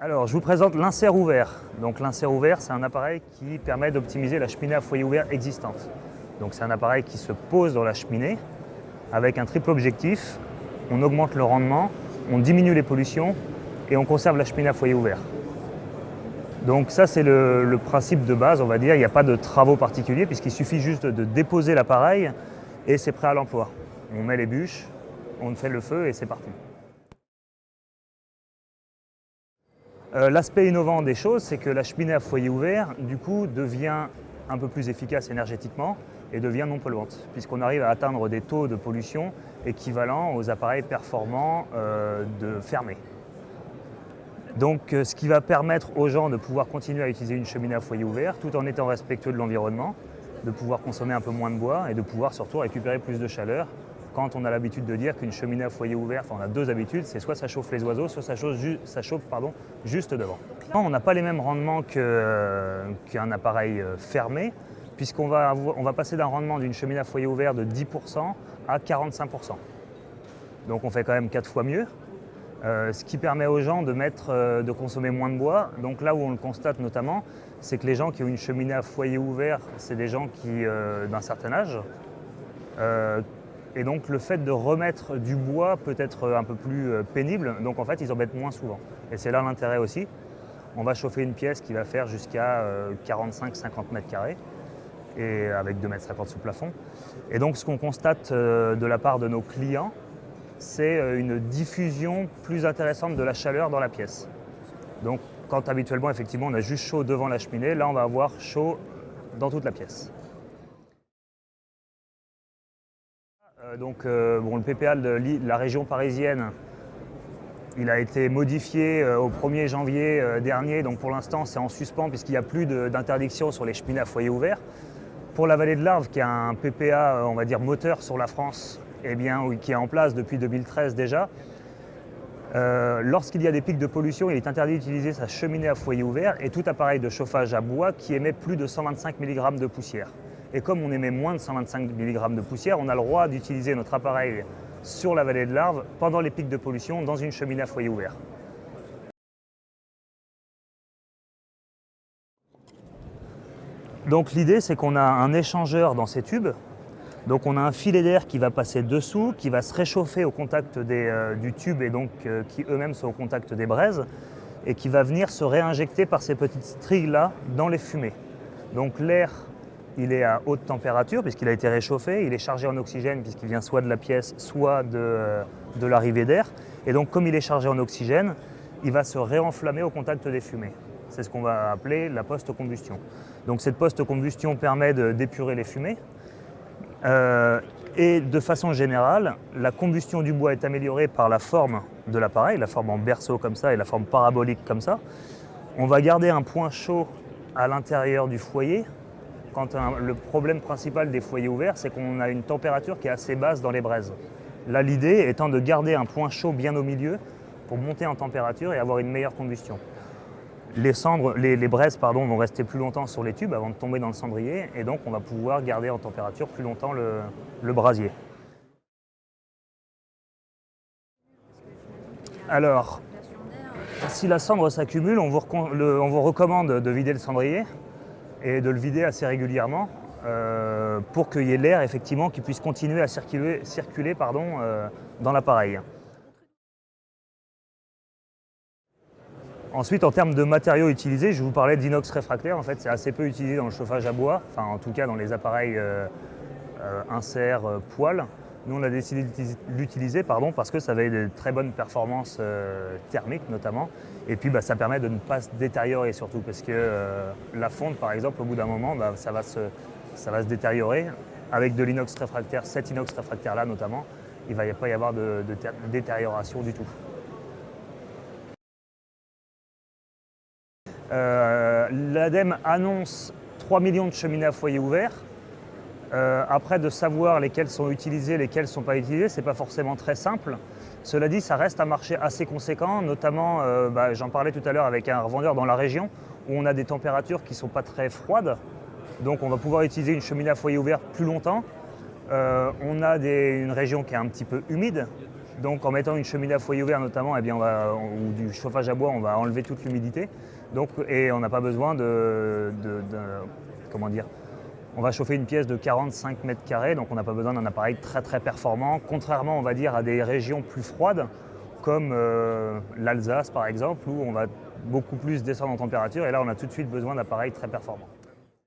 Alors, je vous présente l'insert ouvert. Donc, l'insert ouvert, c'est un appareil qui permet d'optimiser la cheminée à foyer ouvert existante. Donc, c'est un appareil qui se pose dans la cheminée avec un triple objectif. On augmente le rendement, on diminue les pollutions et on conserve la cheminée à foyer ouvert. Donc, ça, c'est le principe de base, on va dire. Il n'y a pas de travaux particuliers puisqu'il suffit juste de déposer l'appareil et c'est prêt à l'emploi. On met les bûches, on fait le feu et c'est parti. L'aspect innovant des choses, c'est que la cheminée à foyer ouvert, du coup, devient un peu plus efficace énergétiquement et devient non polluante, puisqu'on arrive à atteindre des taux de pollution équivalents aux appareils performants fermés. Donc, ce qui va permettre aux gens de pouvoir continuer à utiliser une cheminée à foyer ouvert tout en étant respectueux de l'environnement, de pouvoir consommer un peu moins de bois et de pouvoir surtout récupérer plus de chaleur. Quand on a l'habitude de dire qu'une cheminée à foyer ouvert, on a deux habitudes, c'est soit ça chauffe les oiseaux, soit ça chauffe juste devant. On n'a pas les mêmes rendements qu'un appareil fermé, puisqu'on va passer d'un rendement d'une cheminée à foyer ouvert de 10% à 45%. Donc on fait quand même 4 fois mieux, ce qui permet aux gens de consommer moins de bois. Donc là où on le constate notamment, c'est que les gens qui ont une cheminée à foyer ouvert, c'est des gens d'un certain âge. Et donc le fait de remettre du bois peut être un peu plus pénible, donc en fait ils en mettent moins souvent. Et c'est là l'intérêt aussi. On va chauffer une pièce qui va faire jusqu'à 45-50 mètres carrés, et avec 2,50 mètres sous plafond. Et donc ce qu'on constate de la part de nos clients, c'est une diffusion plus intéressante de la chaleur dans la pièce. Donc quand habituellement effectivement on a juste chaud devant la cheminée, là on va avoir chaud dans toute la pièce. Le PPA de la région parisienne, il a été modifié au 1er janvier dernier, donc pour l'instant c'est en suspens puisqu'il n'y a plus d'interdiction sur les cheminées à foyer ouvert. Pour la vallée de l'Arve, qui a un PPA, on va dire moteur sur la France, qui est en place depuis 2013 déjà, lorsqu'il y a des pics de pollution, il est interdit d'utiliser sa cheminée à foyer ouvert et tout appareil de chauffage à bois qui émet plus de 125 mg de poussière. Et comme on émet moins de 125 mg de poussière, on a le droit d'utiliser notre appareil sur la vallée de l'Arve pendant les pics de pollution dans une cheminée à foyer ouvert. Donc l'idée, c'est qu'on a un échangeur dans ces tubes. Donc on a un filet d'air qui va passer dessous, qui va se réchauffer au contact du tube et donc qui eux-mêmes sont au contact des braises et qui va venir se réinjecter par ces petites stries-là dans les fumées. Donc l'air, il est à haute température puisqu'il a été réchauffé, il est chargé en oxygène puisqu'il vient soit de la pièce, soit de l'arrivée d'air. Et donc comme il est chargé en oxygène, il va se réenflammer au contact des fumées. C'est ce qu'on va appeler la post-combustion. Donc cette post-combustion permet d'épurer les fumées. Et de façon générale, la combustion du bois est améliorée par la forme de l'appareil, la forme en berceau comme ça et la forme parabolique comme ça. On va garder un point chaud à l'intérieur du foyer. Le problème principal des foyers ouverts, c'est qu'on a une température qui est assez basse dans les braises. Là, l'idée étant de garder un point chaud bien au milieu pour monter en température et avoir une meilleure combustion. Les braises vont rester plus longtemps sur les tubes avant de tomber dans le cendrier et donc on va pouvoir garder en température plus longtemps le brasier. Alors, si la cendre s'accumule, on vous recommande de vider le cendrier et de le vider assez régulièrement pour qu'il y ait l'air effectivement qui puisse continuer à circuler dans l'appareil. Ensuite, en termes de matériaux utilisés, je vous parlais d'inox réfractaire. En fait, c'est assez peu utilisé dans le chauffage à bois, enfin en tout cas dans les appareils insert poêle. Nous, on a décidé de l'utiliser parce que ça avait de très bonnes performances thermiques notamment. Et puis, ça permet de ne pas se détériorer surtout parce que la fonte, par exemple, au bout d'un moment, ça va se détériorer. Avec de l'inox réfractaire, cet inox réfractaire-là notamment, il ne va pas y avoir de détérioration du tout. L'ADEME annonce 3 millions de cheminées à foyer ouvert. Après, de savoir lesquelles sont utilisées, lesquelles ne sont pas utilisées, ce n'est pas forcément très simple. Cela dit, ça reste un marché assez conséquent, notamment, j'en parlais tout à l'heure avec un revendeur dans la région, où on a des températures qui ne sont pas très froides. Donc on va pouvoir utiliser une cheminée à foyer ouvert plus longtemps. On a une région qui est un petit peu humide. Donc en mettant une cheminée à foyer ouvert notamment, eh bien, ou du chauffage à bois, on va enlever toute l'humidité. Et on n'a pas besoin comment dire, on va chauffer une pièce de 45 mètres carrés, donc on n'a pas besoin d'un appareil très très performant, contrairement on va dire à des régions plus froides, comme l'Alsace par exemple, où on va beaucoup plus descendre en température, et là on a tout de suite besoin d'appareils très performants.